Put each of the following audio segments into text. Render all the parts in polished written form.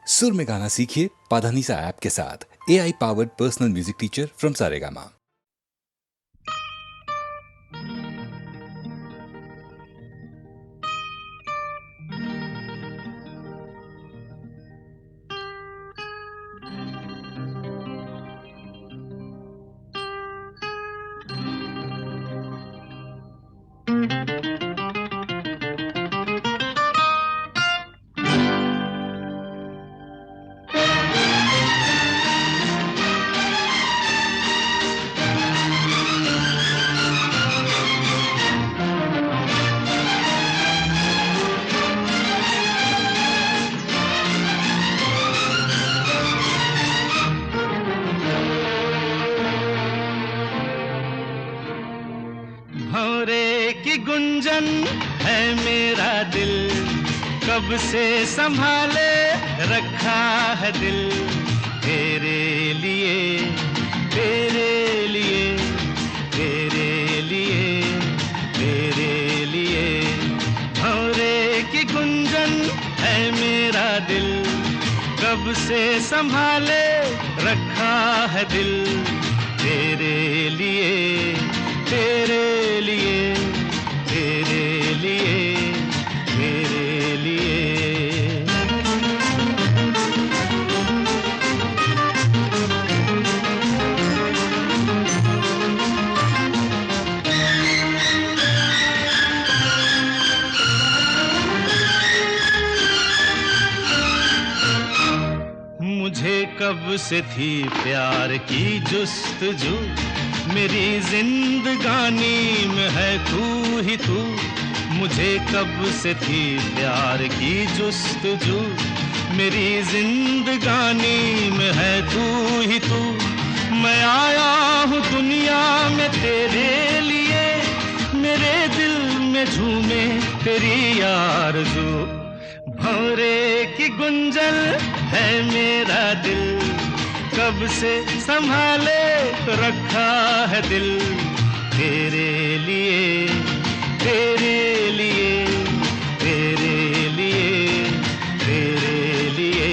सुर में गाना सीखिए पाधानीसा ऐप के साथ। AI powered personal music teacher from Saregama. भंवरे की गुंजन है मेरा दिल, कब से संभाले रखा है दिल। तेरे लिए तेरे लिए तेरे लिए तेरे लिए। भंवरे की गुंजन है मेरा दिल, कब से संभाले रखा है दिल। तेरे लिए तेरे लिए तेरे लिए तेरे लिए। मुझे कब से थी प्यार की जुस्तजू, मेरी जिंदगानी में है तू ही तू। मुझे कब से थी प्यार की जुस्तजू, मेरी जिंदगानी में है तू ही तू। मैं आया हूँ दुनिया में तेरे लिए, मेरे दिल में झूमे तेरी आरज़ू। भंवरे की गुंजन है मेरा दिल, कब से संभाले रखा है दिल। तेरे लिए तेरे लिए तेरे लिए तेरे लिए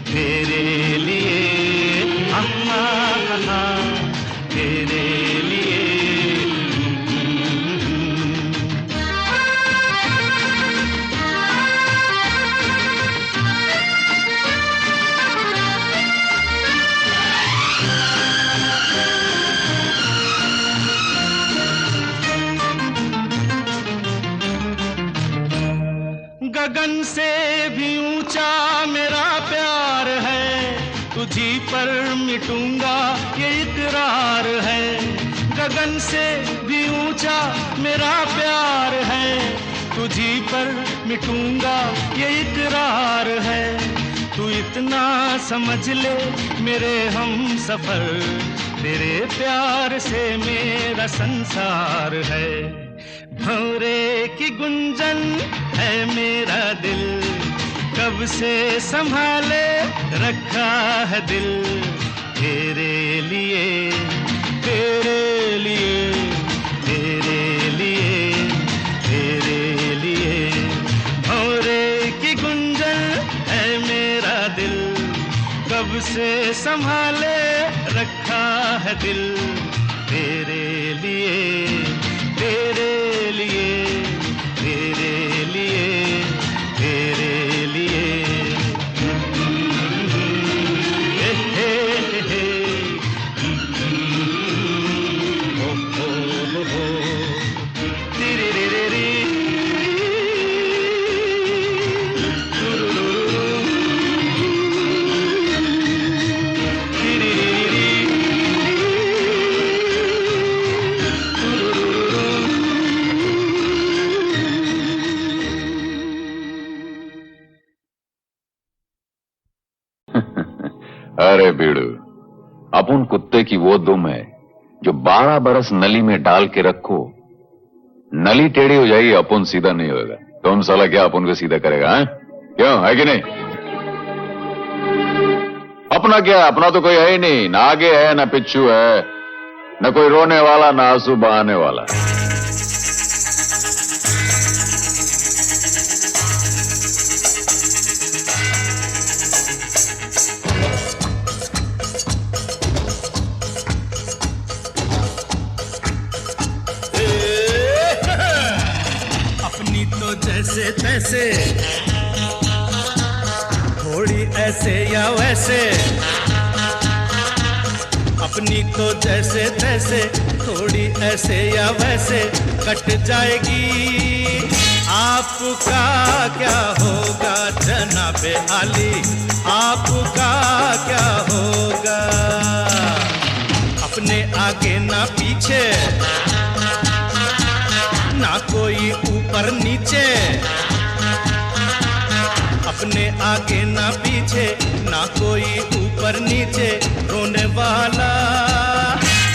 तेरे लिए। हाँ तेरे लिए। गगन से भी ऊंचा मेरा प्यार है, तुझी पर मिटूंगा ये इकरार है। गगन से भी ऊंचा मेरा प्यार है, तुझी पर मिटूंगा ये इकरार है। तू इतना समझ ले मेरे हम सफर, तेरे प्यार से मेरा संसार है। भंवरे की गुंजन है मेरा दिल, कब से संभाले रखा है दिल। तेरे लिए तेरे लिए तेरे लिए तेरे लिए। भंवरे की गुंजन है मेरा दिल, कब से संभाले रखा है दिल। तेरे लिए तेरे लिए तेरे लिए तेरे लिए। हे हे हे हो हो तेरे रे रे रे। अरे बीड़ू, अपन कुत्ते की वो दुम है जो 12 बरस नली में डाल के रखो, नली टेढ़ी हो जाएगी, अपन सीधा नहीं होगा। तुम साला क्या अपन को सीधा करेगा? है क्यों, है कि नहीं? अपना क्या, अपना तो कोई है ही नहीं, ना आगे है ना पिछू है, न कोई रोने वाला ना आंसू बहाने वाला। मैसे, थोड़ी ऐसे या वैसे, अपनी तो जैसे तैसे, थोड़ी ऐसे या वैसे कट जाएगी। आपका क्या होगा जनाबे आली, आपका क्या होगा? अपने आगे ना पीछे, ना कोई ऊपर नीचे, अपने आगे ना पीछे, ना कोई ऊपर नीचे, रोने वाला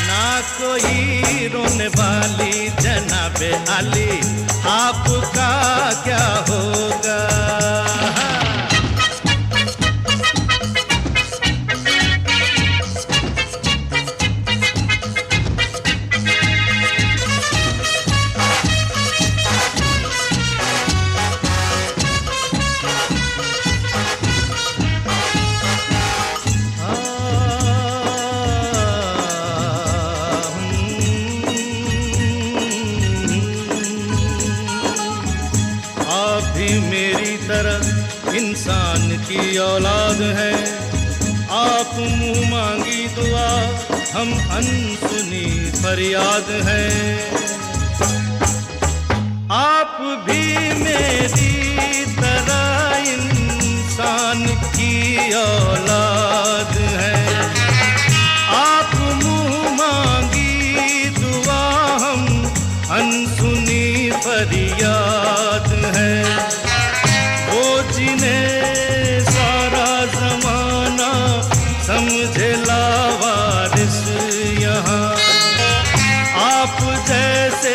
ना कोई रोने वाली जनाबे आली, आपका क्या होगा? मेरी तरह इंसान की औलाद है, आप मुंह मांगी दुआ, हम अनसुनी फरियाद है। आप भी मेरी तरह इंसान की औलाद है, आप मुंह मांगी दुआ, हम अनसुनी फरियाद है। जिन्हें सारा जमाना समझे लावारिस यहाँ, आप जैसे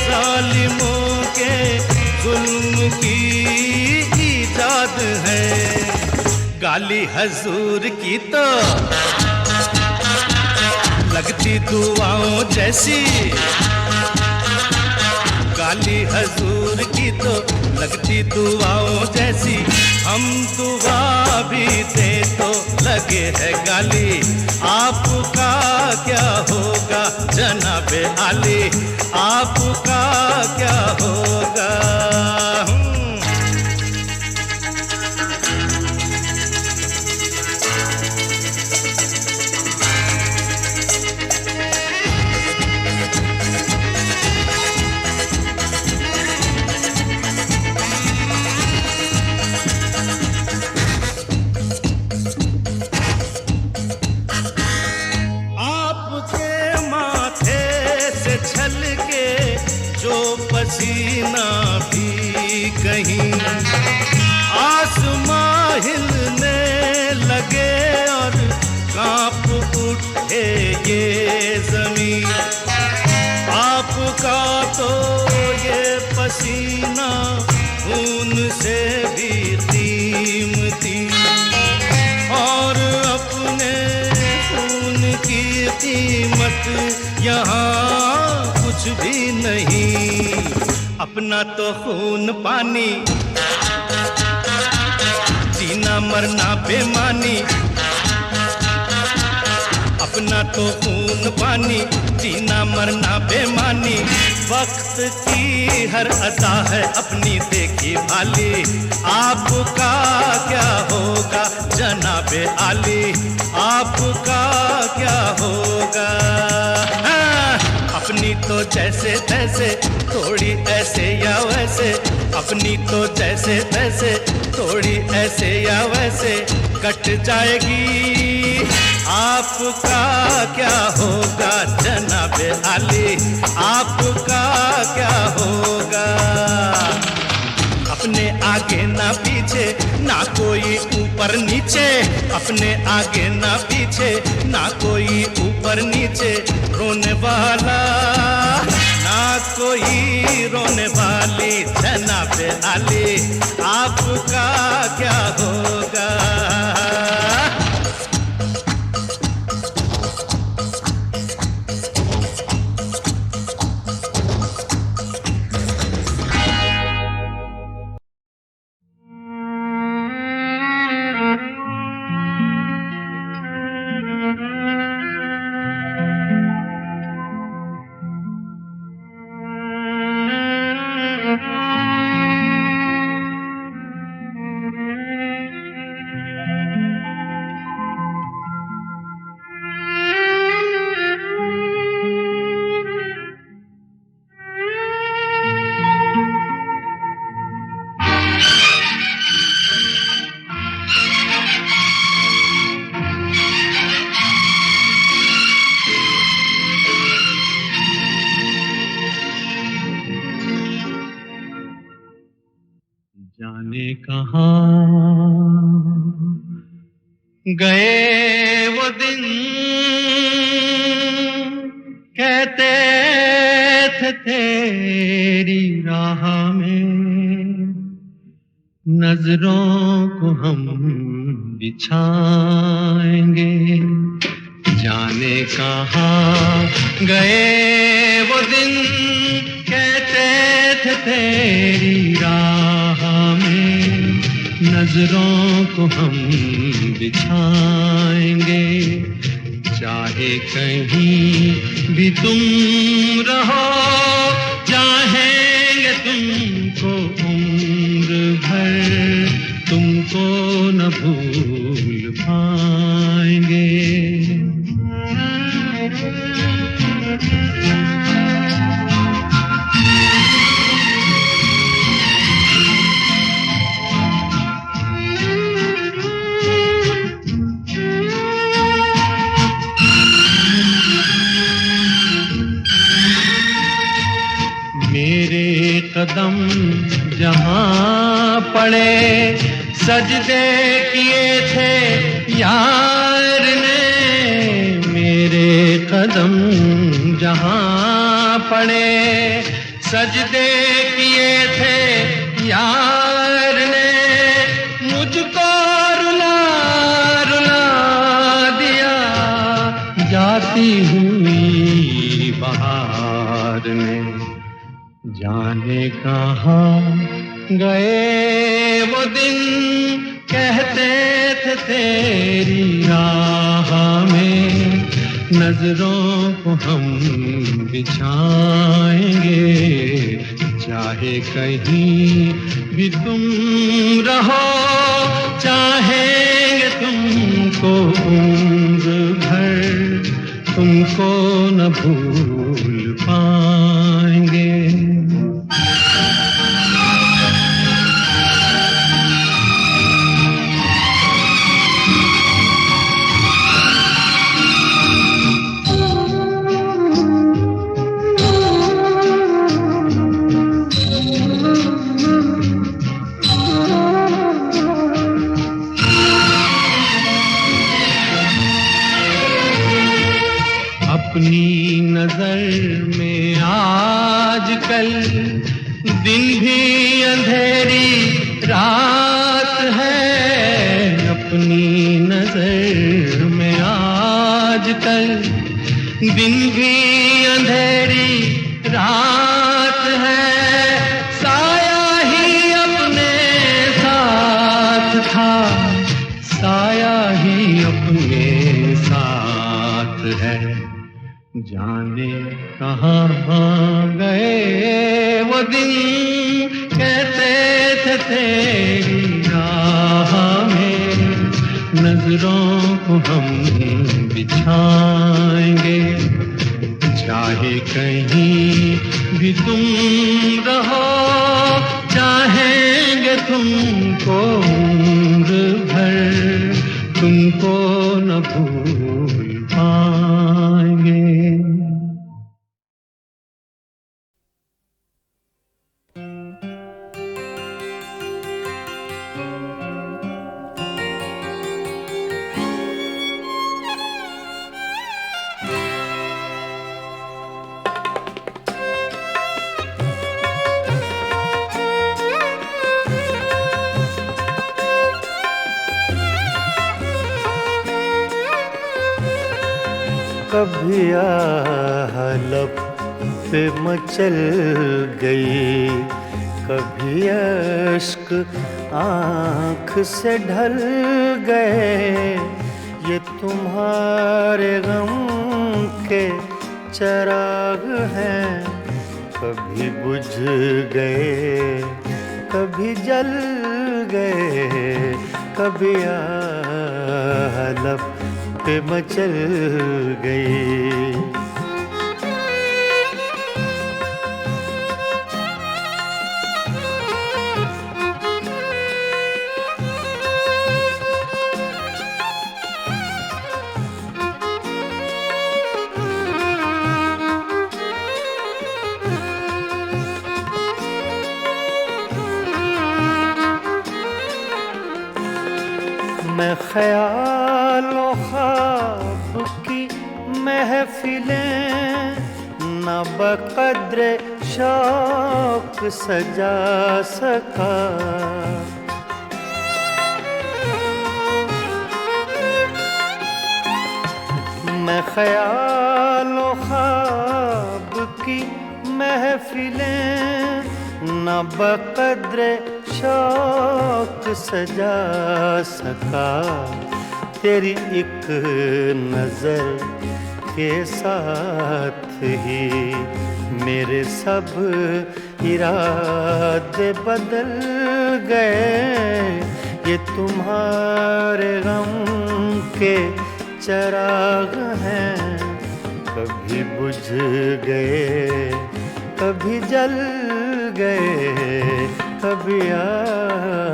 जालिमों के जुल्म की इजाद है। गाली हजूर की तो लगती दुआओं जैसी, गाली हजूर की तो लगती दुआओं जैसी, हम दुआ भी दे तो लगे है गाली, आपका क्या होगा जनाबे आली, आपका क्या होगा? जो पसीना भी कहीं आसमां हिलने लगे और कांप उठे ये जमीन, आपका तो ये पसीना खून से भी कीमती, और अपने खून की कीमत यहाँ कुछ भी नहीं। अपना तो खून पानी, जीना मरना बेमानी, अपना तो खून पानी, जीना मरना बेमानी, वक्त की हर अदा है अपनी देखी भाली, आपका क्या होगा जनाबे आली, आपका क्या होगा? अपनी तो जैसे तैसे, थोड़ी ऐसे या वैसे, अपनी तो जैसे तैसे, थोड़ी ऐसे या वैसे कट जाएगी। आपका क्या होगा जनाबे आली, आपका क्या होगा? अपने आगे ना पीछे, ना कोई ऊपर नीचे, अपने आगे ना पीछे, ना कोई ऊपर नीचे, रोने वाला ना कोई रोने वाली जनाबे आली, आपका क्या होगा? कहाँ गए वो दिन, कहते थे तेरी राह में नजरों को हम बिछाएंगे, जाने कहाँ गए वो दिन, कहते थे तेरी राह में नजरों को हम बिछाएंगे, चाहे कहीं भी तुम रहो, चाहेंगे तुमको उम्र भर, तुमको न भूल पाएंगे। मेरे कदम जहाँ पड़े, सजदे किए थे यार ने, मेरे कदम जहाँ पड़े, सजदे किए थे यार ने, मुझको रुला रुला दिया जाती हुई बहार ने, जाने कहाँ गए वो दिन, कहते थे तेरी राह में नजरों को हम बिछाएंगे, चाहे कहीं भी तुम रहो, चाहेंगे तुमको उम्र भर, तुमको न भूल पाएंगे। अपनी नजर में आजकल दिन भी अंधेरी रात है, अपनी नजर में आजकल दिन भी अंधेरी रात है, साया ही अपने साथ था, साया ही अपने साथ है, जाने कहाँ गए वो दिन, कहते थे तेरी राह में नजरों को हम बिछाएंगे, चाहे कहीं भी तुम रहो, चाहेंगे तुमको उम्र भर, तुमको न भूल पाएंगे। कभी लब पे मचल गई, कभी अश्क आँख से ढल गए, ये तुम्हारे गम के चराग हैं, कभी बुझ गए कभी जल गए, कभी लब पे मचल गई। मैं ख्यालों ख्वाब की महफिलें न बक़द्र शौक सजा सका। मैं ख्यालों ख्वाब की महफिलें न बक़द्र शौक सजा सका। तेरी एक नजर के साथ ही मेरे सब इरादे बदल गए। ये तुम्हारे गम के चिराग हैं, कभी बुझ गए कभी जल गए, कभी आलप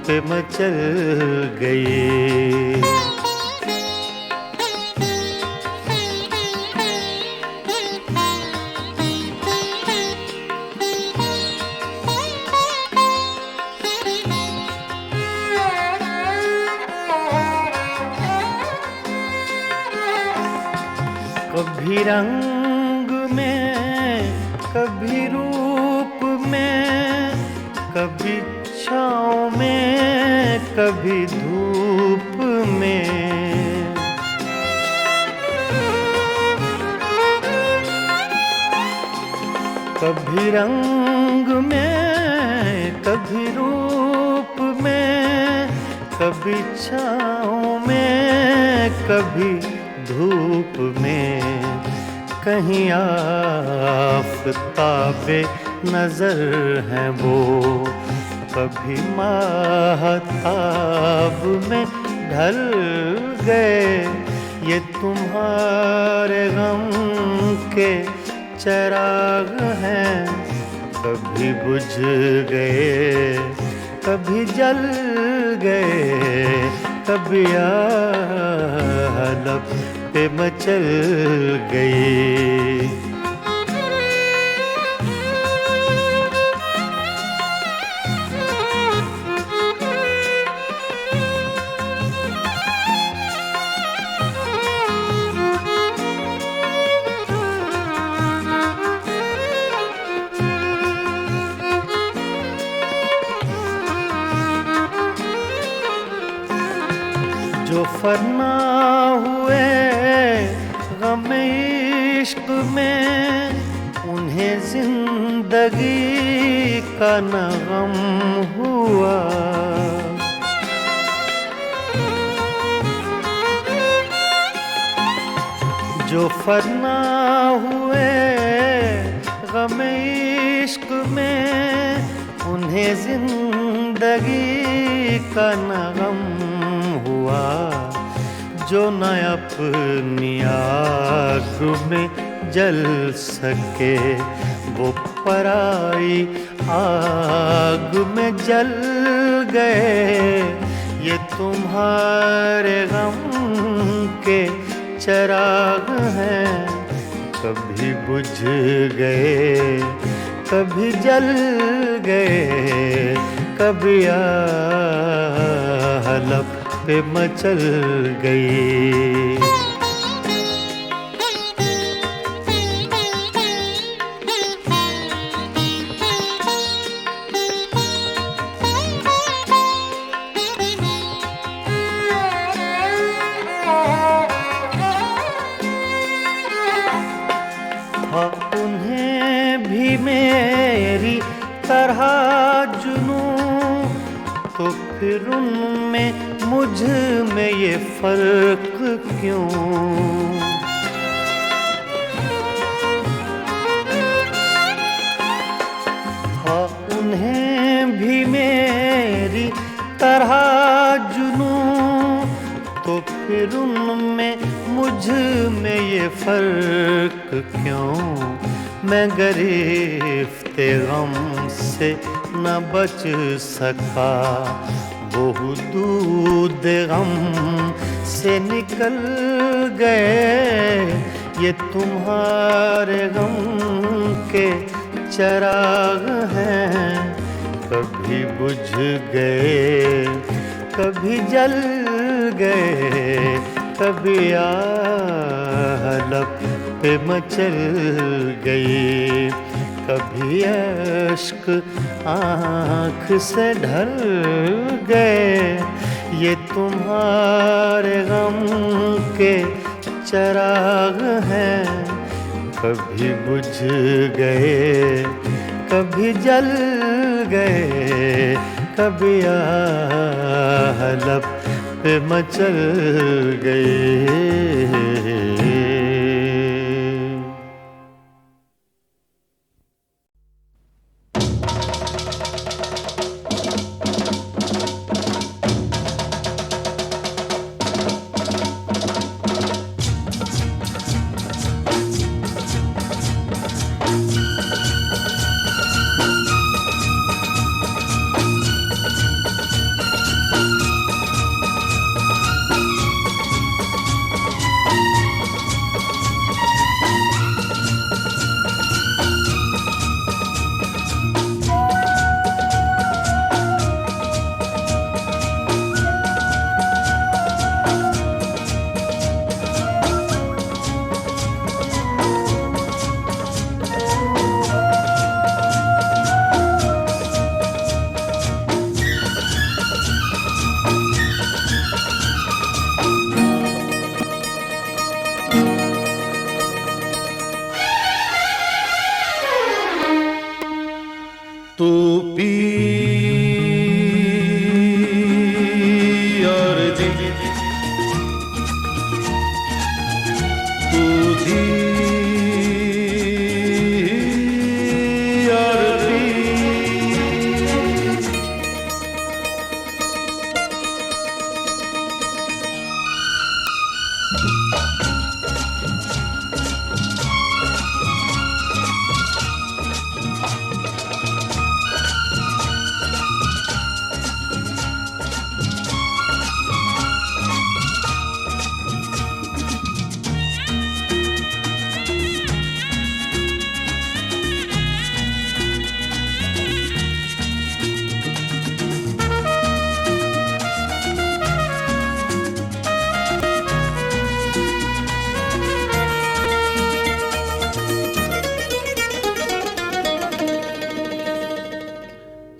पे मचल गए। कभी रंग में कभी रूप में, कभी छाँव में कभी धूप में। कभी रंग में कभी रूप में, कभी छाँव में कभी धूप में। कहीं आफ़ताबे नजर हैं वो, कभी माहताब में ढल गए। ये तुम्हारे गम के चिराग हैं, कभी बुझ गए कभी जल गए, कभी आलप पे मचल गए। जो फना हुए गम इश्क में, उन्हें जिंदगी का न गम हुआ। जो फना हुए गम इश्क में, उन्हें जिंदगी का न गम हुआ। जो न अपनी आग में जल सके, वो पराई आग में जल गए। ये तुम्हारे गम के चिराग हैं, कभी बुझ गए कभी जल गए, कभी आलप पे मचल गई। हाँ, उन्हें भी मेरी तरह जुनूं, तो फिर उनमें मुझ में ये फर्क क्यों। हाँ, उन्हें भी मेरी तरह जुनूं, तो फिर उनमें मुझ में ये फर्क क्यों। मैं गिरफ्ते गम से न बच सका, वो दूध गम से निकल गए। ये तुम्हारे गम के चिराग हैं, कभी बुझ गए कभी जल गए, कभी आह लब पे मचल गई, कभी अश्क आँख से ढल गए। ये तुम्हारे गम के चराग हैं, कभी बुझ गए, कभी जल गए, कभी आह लब पे मचल गए। तू पी और जी, तू धी और पी।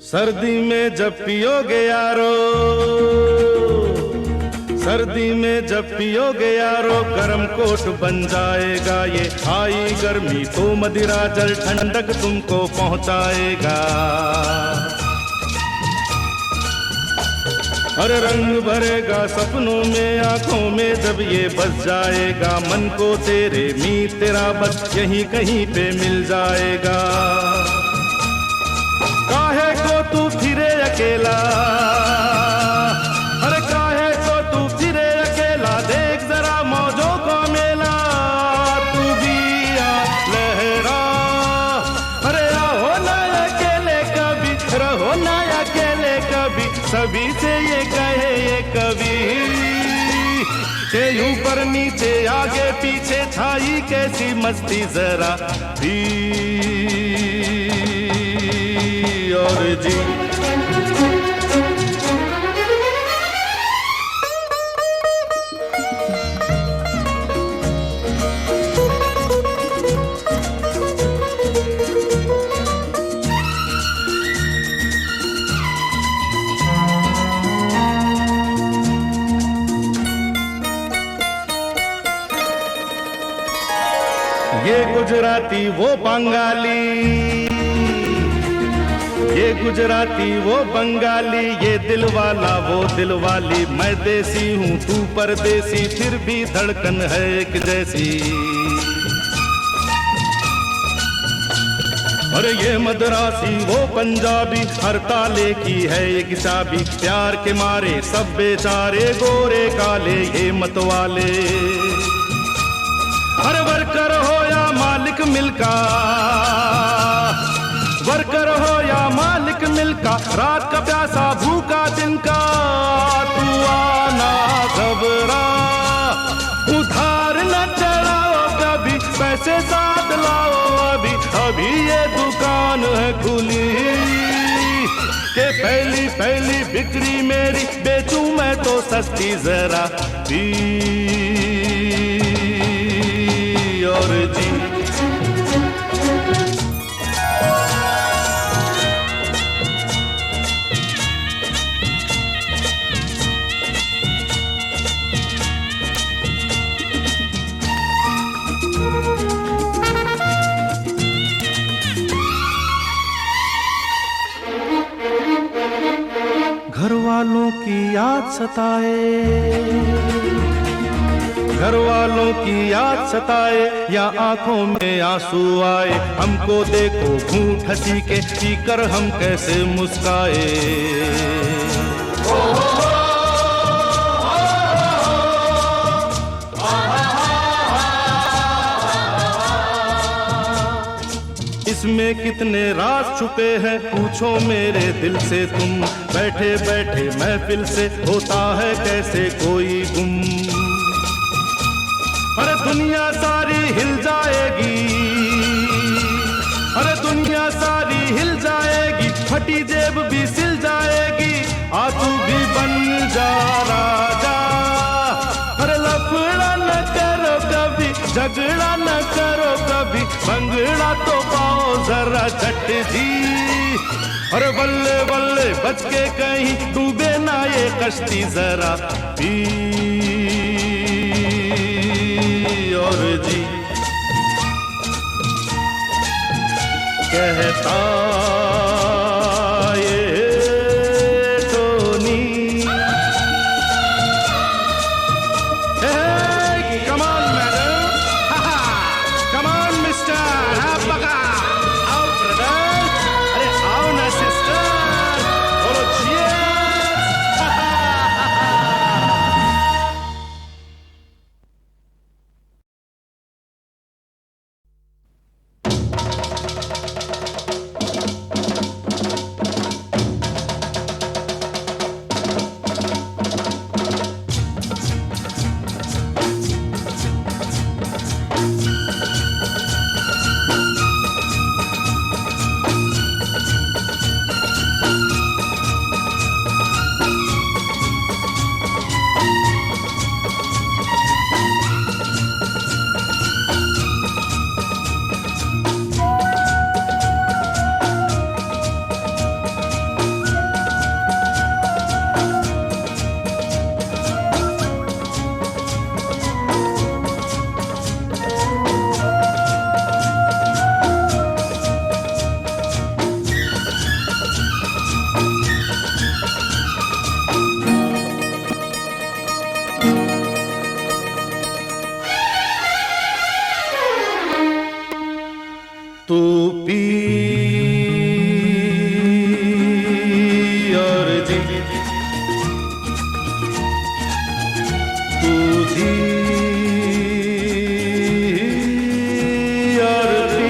सर्दी में जब पियोगे यारो, सर्दी में जब पियोगे यारो, गरम कोट बन जाएगा ये। आई गर्मी तो मदिरा जल ठंडक तुमको पहुंचाएगा। हर रंग भरेगा सपनों में, आंखों में जब ये बस जाएगा। मन को तेरे मीत तेरा बस यहीं कहीं पे मिल जाएगा। काहे को तू फिरे अकेला, अरे काहे को तू फिरे अकेला, देख जरा मौजों का मेला। तू भी आ लहरा, अरे रहो ना अकेले कभी, रहो ना अकेले कभी। सभी से ये कहे ये कवि, के ऊपर नीचे आगे पीछे छाई कैसी मस्ती जरा भी और जी। ये गुजराती वो बंगाली, ये गुजराती वो बंगाली, ये दिल वाला वो दिल वाली। मैं देसी हूँ तू परदेसी, फिर भी धड़कन है एक जैसी। अरे ये मद्रासी वो पंजाबी, हर ताले की है एक चाबी। प्यार के मारे सब बेचारे गोरे काले ये मतवाले। अरे वर्कर हो या मालिक मिलका, वर्कर हो या मालिक मिलका, रात का प्यासा भूखा दिन का। तू आना घबरा, उधार न चढ़ाओ कभी, पैसे साथ लाओ अभी, अभी ये दुकान है खुली। के पहली पहली बिक्री मेरी बेचूं मैं तो सस्ती जरा पी और जी। घर वालों की याद सताए, घर वालों की याद सताए या आंखों में आंसू आए, हमको देखो घूंट हंसी के पीकर हम कैसे मुस्काए। इसमें कितने राज छुपे हैं पूछो मेरे दिल से तुम, बैठे बैठे महफिल से होता है कैसे कोई गुम। अरे दुनिया सारी हिल जाएगी, अरे दुनिया सारी हिल जाएगी, फटी जेब भी सिल जाएगी, आ तू भी बन जा राजा। अरे लफड़ा न करो कभी, झगड़ा न करो कभी, बंगड़ा तो पाओ जरा झट जी। अरे बल्ले बल्ले बच के कहीं डूबे ना ये कश्ती जरा पी और जी। कहता ये Tony, come on madam, come on mister, बगा आओ ब्रदर, अरे आओ ना सिस्टर, बोलो cheers। तू पी और जी, तू जी और पी।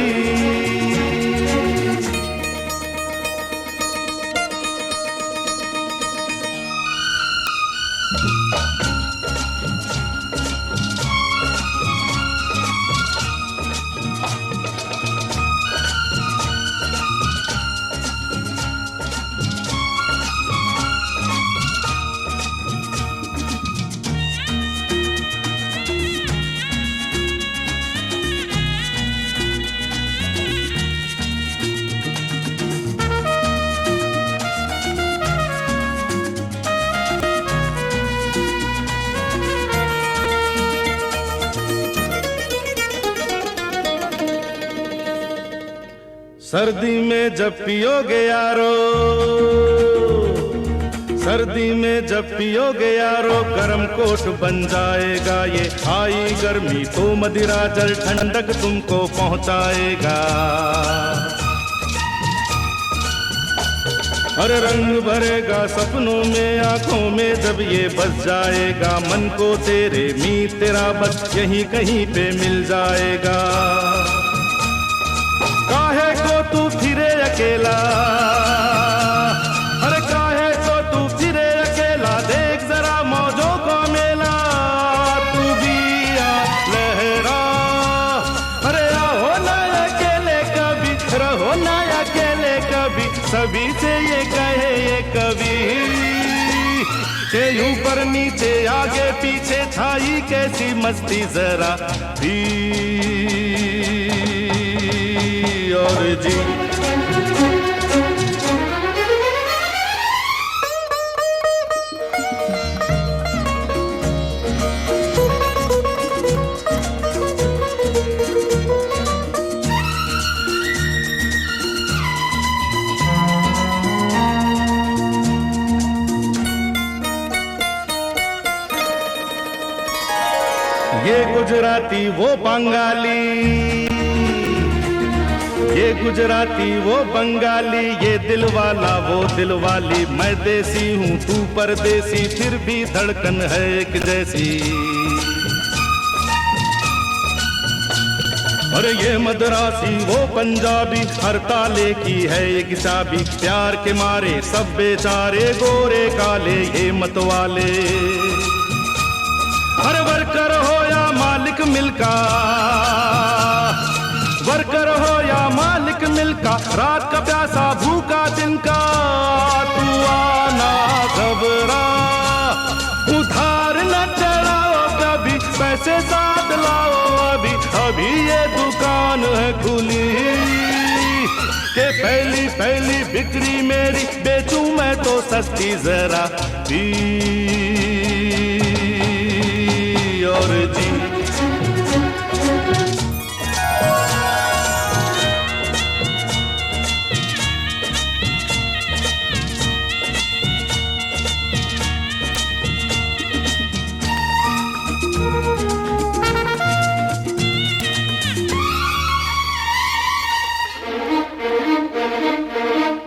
सर्दी में जब पियोगे यारो, सर्दी में जब पियोगे यारो, गरम कोट बन जाएगा ये। आई गर्मी तो मदिरा जल ठंडक तुमको पहुंचाएगा। अरे रंग भरेगा सपनों में आंखों में जब ये बस जाएगा, मन को तेरे मीत तेरा बस यहीं कहीं पे मिल जाएगा। काहे को तू फिरे अकेला, अरे काहे को तू फिरे अकेला, देख जरा मौजों का मेला, तू भी आ लहरा। अरे आओ ना अकेले कभी, रहो ना अकेले कभी, सभी से ये कहे ऊपर नीचे आगे पीछे छाई कैसी मस्ती जरा पी और जी। ये गुजराती वो बंगाली, ये गुजराती वो बंगाली, ये दिल वाला वो दिल वाली। मैं देसी हूँ तू परदेसी, फिर भी धड़कन है एक जैसी। अरे ये मद्रासी वो पंजाबी, हर ताले की है एक चाबी। प्यार के मारे सब बेचारे गोरे काले ये मतवाले। हर वर्कर हो या मालिक मिलका, वर्कर हो या मालिक मिलका, रात का प्यासा भूखा दिन का, तू आना घबरा। उधार न चढ़ाओ कभी, पैसे साथ लाओ अभी, अभी ये दुकान है खुली के पहली पहली बिक्री मेरी, बेचूं मैं तो सस्ती जरा पी और जी।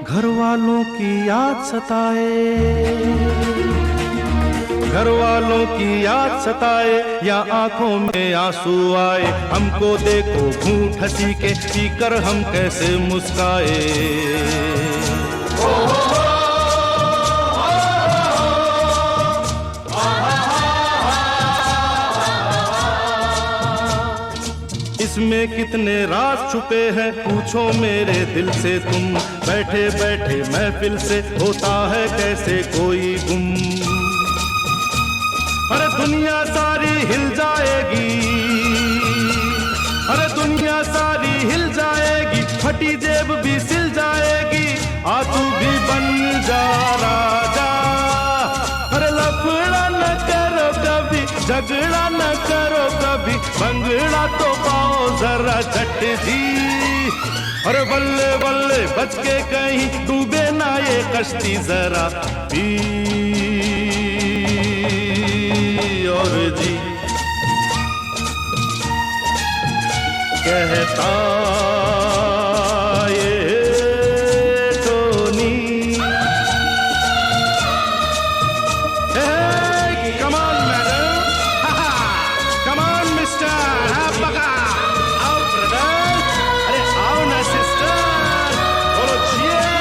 घर वालों की याद सताए, घर वालों की याद सताए या आंखों में आंसू आए, हमको देखो घूंट हंसी के पीकर हम कैसे मुस्काए। इसमें कितने राज छुपे हैं पूछो मेरे दिल से तुम, बैठे बैठे महफिल से होता है कैसे कोई गुम। अरे दुनिया सारी हिल जाएगी, अरे दुनिया सारी हिल जाएगी, फटी जेब भी सिल जाएगी, आ तू भी बन जा राजा। अरे लफड़ा न करो कभी, झगड़ा न करो कभी, बंगड़ा तो पाओ जरा झट जी। अरे बल्ले बल्ले बच के कहीं डूबे ना ये कश्ती जरा पी और जी। कहता ये Tony, hey, come on madam, come on mister, बगा आओ ब्रदर, अरे आओ ना सिस्टर, बोलो cheers।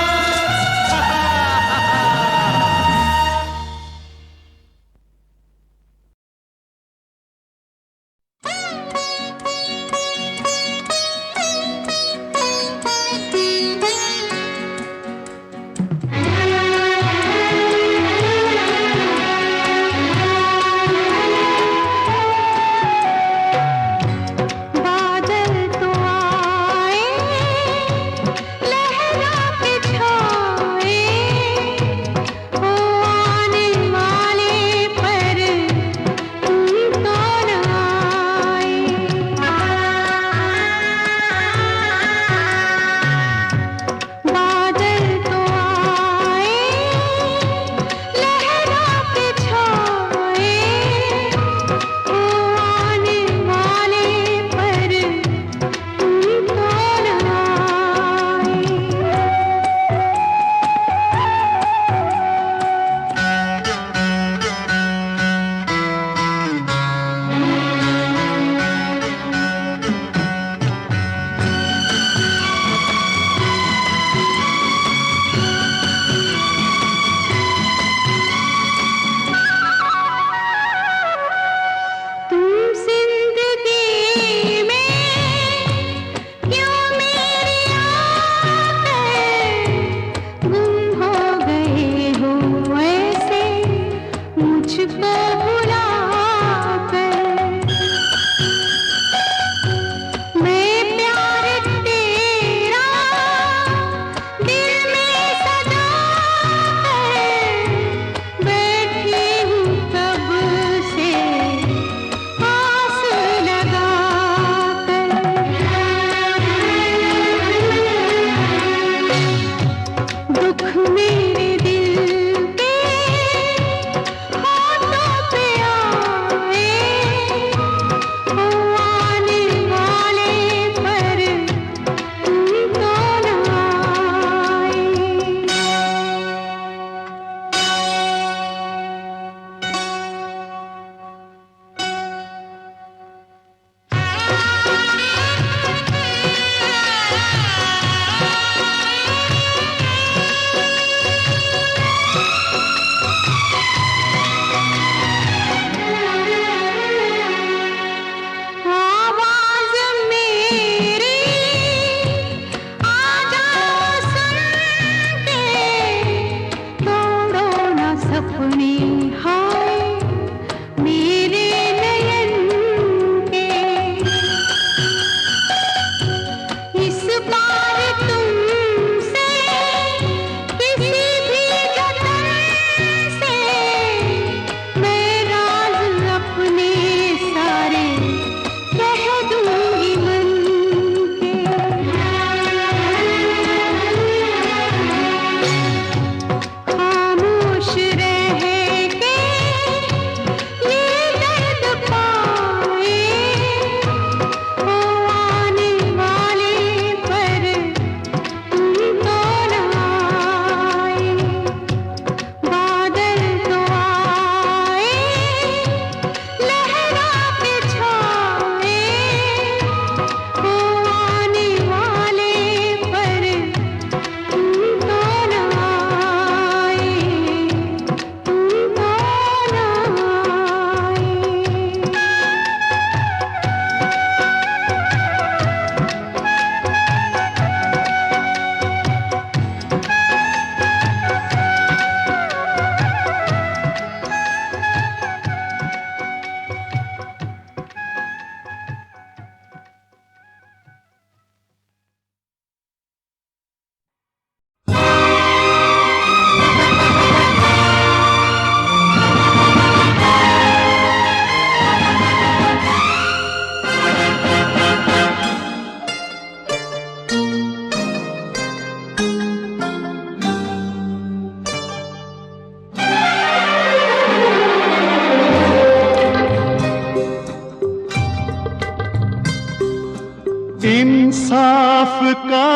इंसाफ का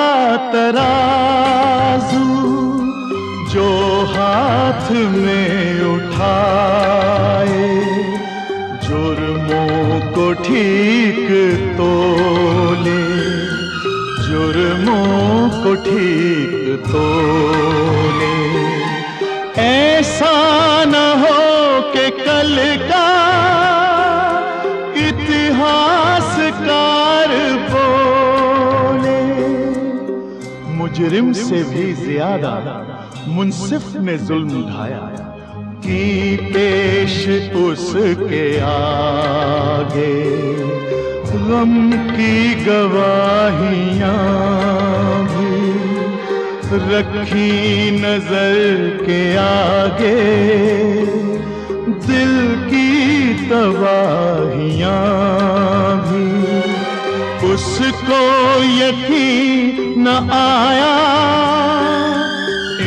तराजू जो हाथ में उठाए, जुर्मों को ठीक तोले, जुर्मों को ठीक तोले। ऐसा न हो कि कल का इतिहासकार बोले, मुजरिम से भी ज्यादा मुंसिफ ने जुल्म ढाया, कि पेश उसके आगे गम की गवाहियां भी रखी नजर के आगे, दिल की तबाहियां भी। उसको यकीन न आया,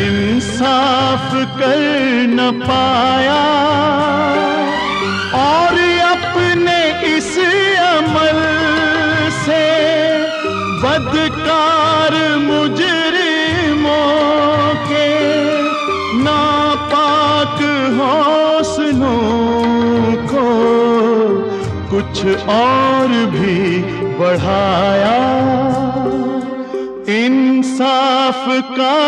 इंसाफ कर न पाया, और अपने इस अमल से बदकार मुजरिमों के नापाक हौसलों को कुछ और भी बढ़ाया। इंसाफ का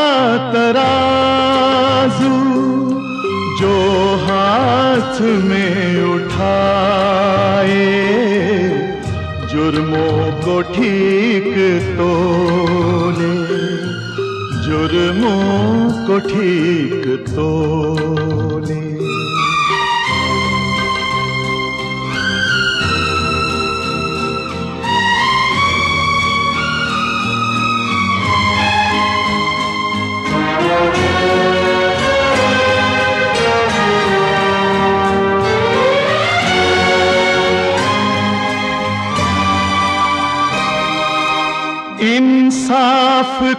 तराजू जो हाथ में उठाए, जुर्मों को ठीक तोले, जुर्मों को ठीक तोले।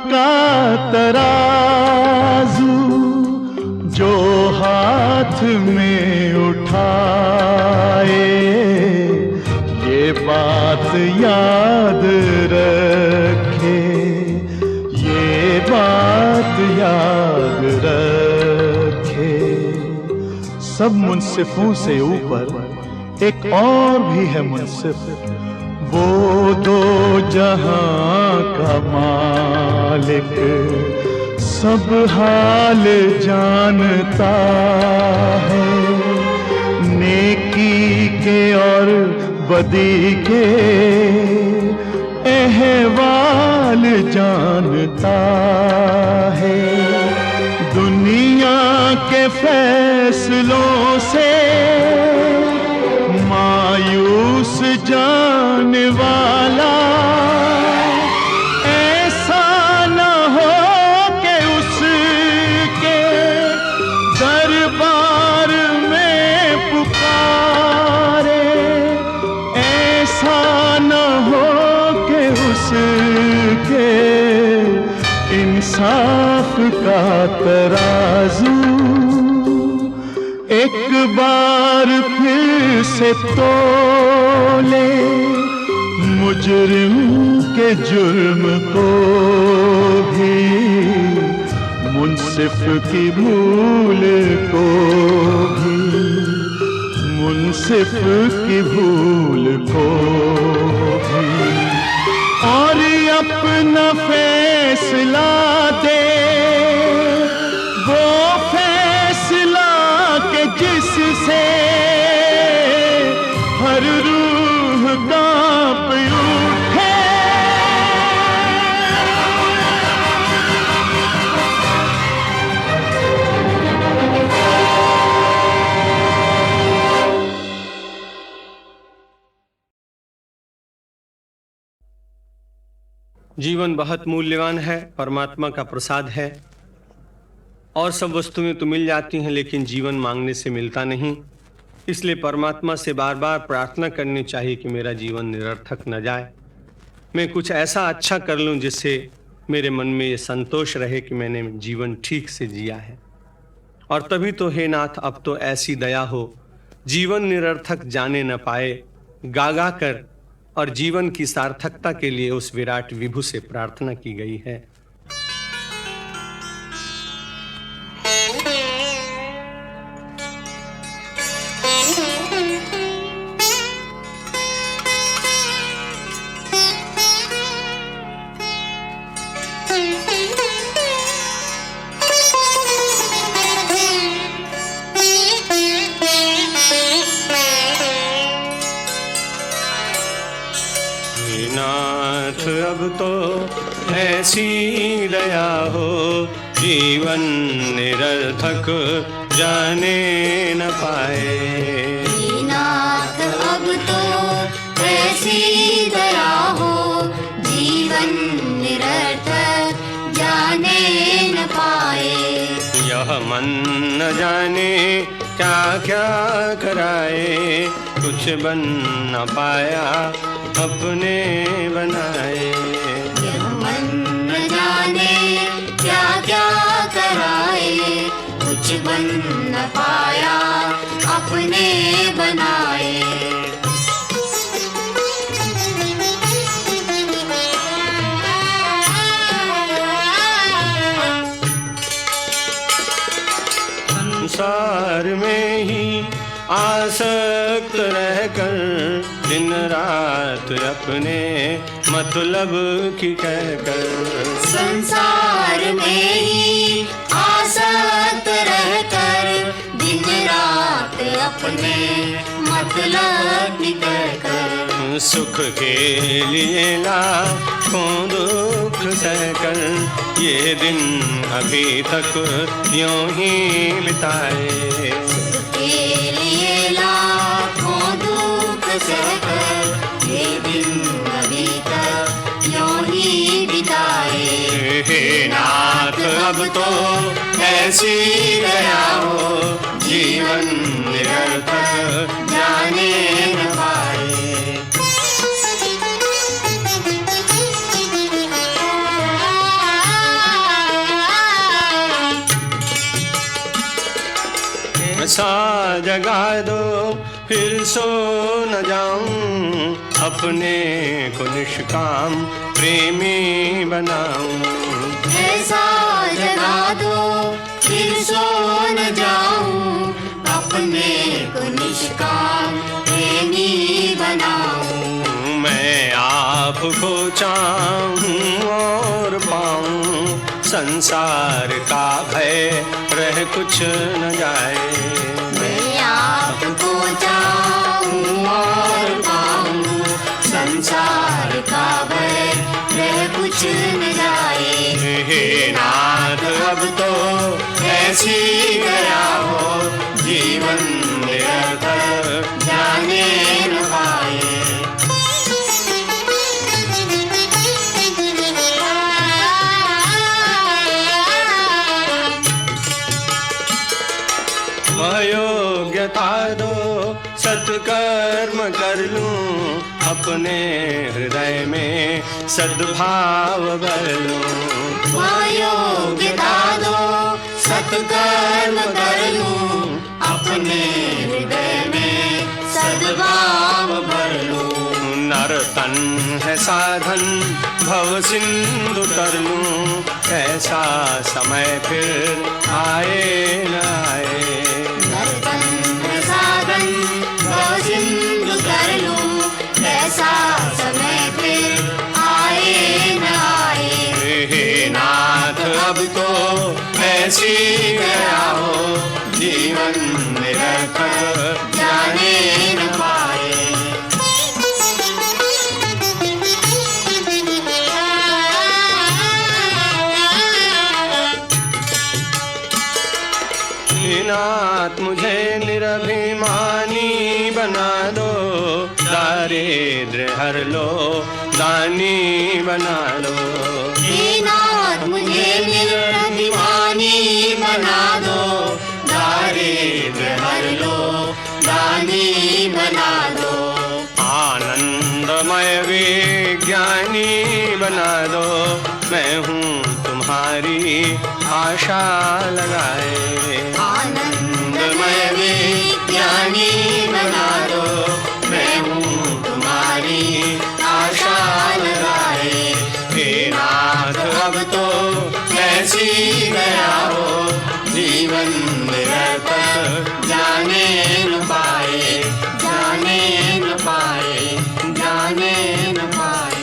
का तराजू जो हाथ में उठाए, ये बात याद रखे, ये बात याद रखे। सब मुंसिफों से ऊपर एक और भी है मुंसिफ, वो दो जहां का मालिक, सब हाल जानता है, नेकी के और बदी के अहवाल जानता है। दुनिया के फैसलों से मायूस जाने वाला ऐसा न हो कि उसके दरबार में पुकारे, ऐसा न हो कि उसके इंसाफ का तराजू एक बार फिर से तोले, मुजरिम के जुर्म को भी, मुंसिफ की भूल को भी, मुंसिफ की भूल को भी, और अपना फैसला दे, वो फैसला के जिससे हर रूह कांप उठे। जीवन बहुत मूल्यवान है, परमात्मा का प्रसाद है। और सब वस्तुएं तो मिल जाती हैं, लेकिन जीवन मांगने से मिलता नहीं। इसलिए परमात्मा से बार बार प्रार्थना करनी चाहिए कि मेरा जीवन निरर्थक न जाए, मैं कुछ ऐसा अच्छा कर लूं जिससे मेरे मन में ये संतोष रहे कि मैंने जीवन ठीक से जिया है। और तभी तो हे नाथ अब तो ऐसी दया हो, जीवन निरर्थक जाने न पाए, गागा कर। और जीवन की सार्थकता के लिए उस विराट विभु से प्रार्थना की गई है। नाथ अब तो ऐसी दया हो, जीवन निरर्थक जाने न पाए। नाथ अब तो ऐसी दया हो, जीवन निरर्थक जाने न पाए। यह मन न जाने क्या क्या कराए, कुछ बन न पाया अपने बनाए। यह मन न जाने क्या क्या कराए, कुछ बन न पाया अपने बनाए। संसार में ही आसक्त रहकर दिन रात अपने मतलब की कहकर, संसार में ही आसक्त रहकर दिन रात अपने मतलब की कहकर, सुख के लिए लाखों दुख सहकर ये दिन अभी तक यूं ही बिताए। के लिए लाखों दुख सहकर ये दिन अभी तक यूं ही बिताए। हे नाथ अब तो ऐसी दया हो, जीवन निरर्थक जाने न पाए। जगा दो फिर सो न जाऊं, अपने को निष्काम प्रेमी बनाऊं। ऐसा जगा दो फिर सो न जाऊं, अपने को निष्काम प्रेमी बनाऊं। मैं आपको चाहूं और पाऊं, संसार का भय रह कुछ न जाए। मैं आपको चाहूं और पाऊं, संसार का भय रह कुछ न जाए। हे नाथ अब तो ऐसी गया हो, जीवन निरर्थक जाने न पाए। अयोग्यता दो सत्कर्म कर लूं, अपने हृदय में सद्भाव भर लूं। योग्यता दो सत्कर्म कर लूं, अपने हृदय में सद्भाव भर लूं। नर तन है साधन भव सिंधु तर लूं, ऐसा समय फिर आए न आए। साधन भव सिंधु कर लूं, ऐसा समय फिर आए न आए। हे नाथ अब तो ऐसी गया हो, जीवन निरर्थक जाने न पाए। नाथ मुझे निरभिमानी बना दो, दारिद्र्य हर लो दानी बना लो। नाथ मुझे निरभिमानी बना दो, दारिद्र्य हर लो दानी बना दो। आनंदमय विज्ञानी बना दो, मैं हूँ तुम्हारी आशा लगाए। आनंदमय विज्ञानी बना दो, मैं हूँ तुम्हारी आशा लगाए। हे नाथ अब तो ऐसी गया हो, जीवन निरर्थक जाने न पाए, जाने न पाए, जाने न पाए।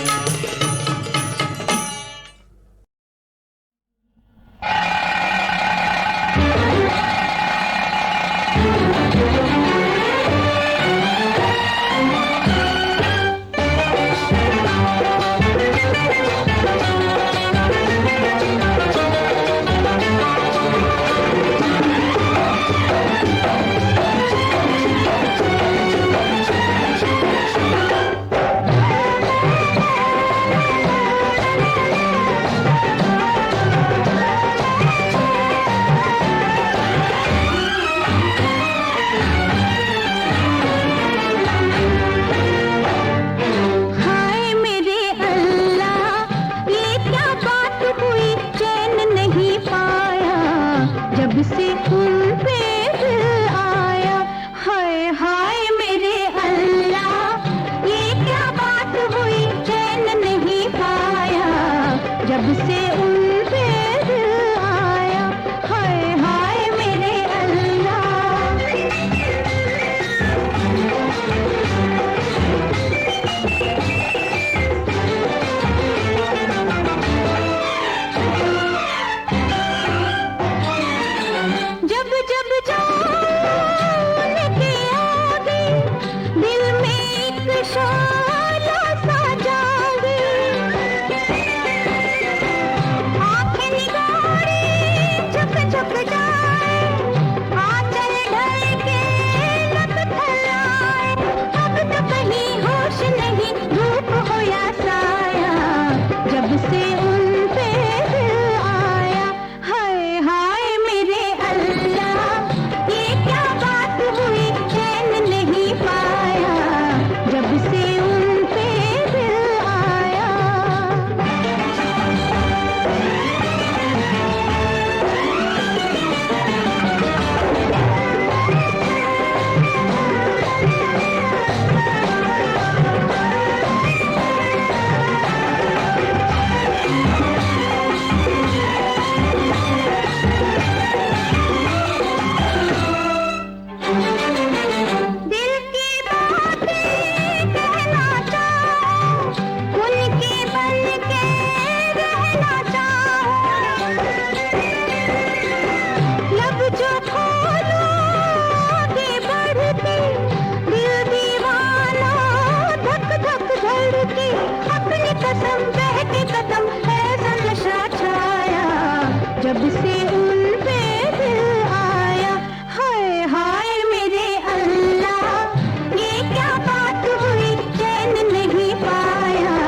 जब से उन पे दिल आया, हाय हाय मेरे अल्लाह, ये क्या बात हुई, चैन नहीं पाया।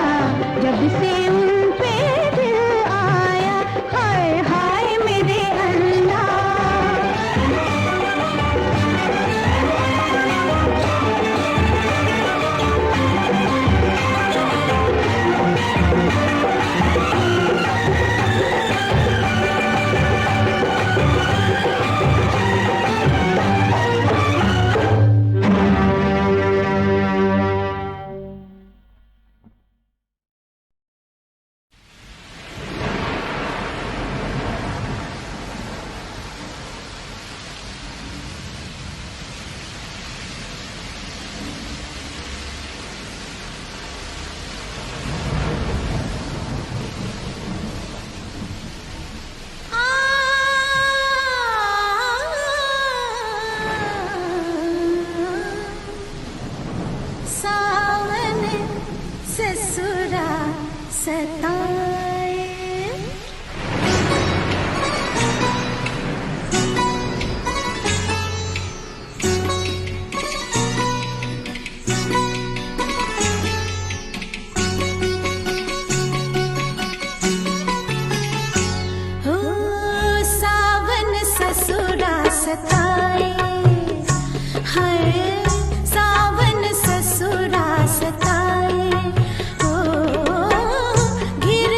जब से उन पे दिल आया, हाय हाय मेरे अल्लाह। सावन ससुरा सताए, हो सावन ससुरा सताए, हाय सावन ससुरा सताए, ओ घिर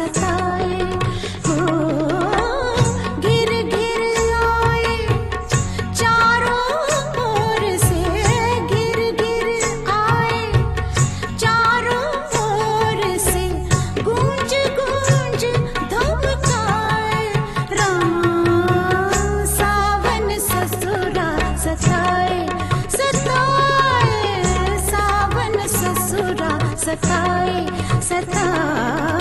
सताए हो घिर घिर आए चारों ओर से घिर घिर आए चारों ओर से गूंज गूंज धमकाए रामा सावन ससुरा सताए सताए सावन ससुरा सताए सताए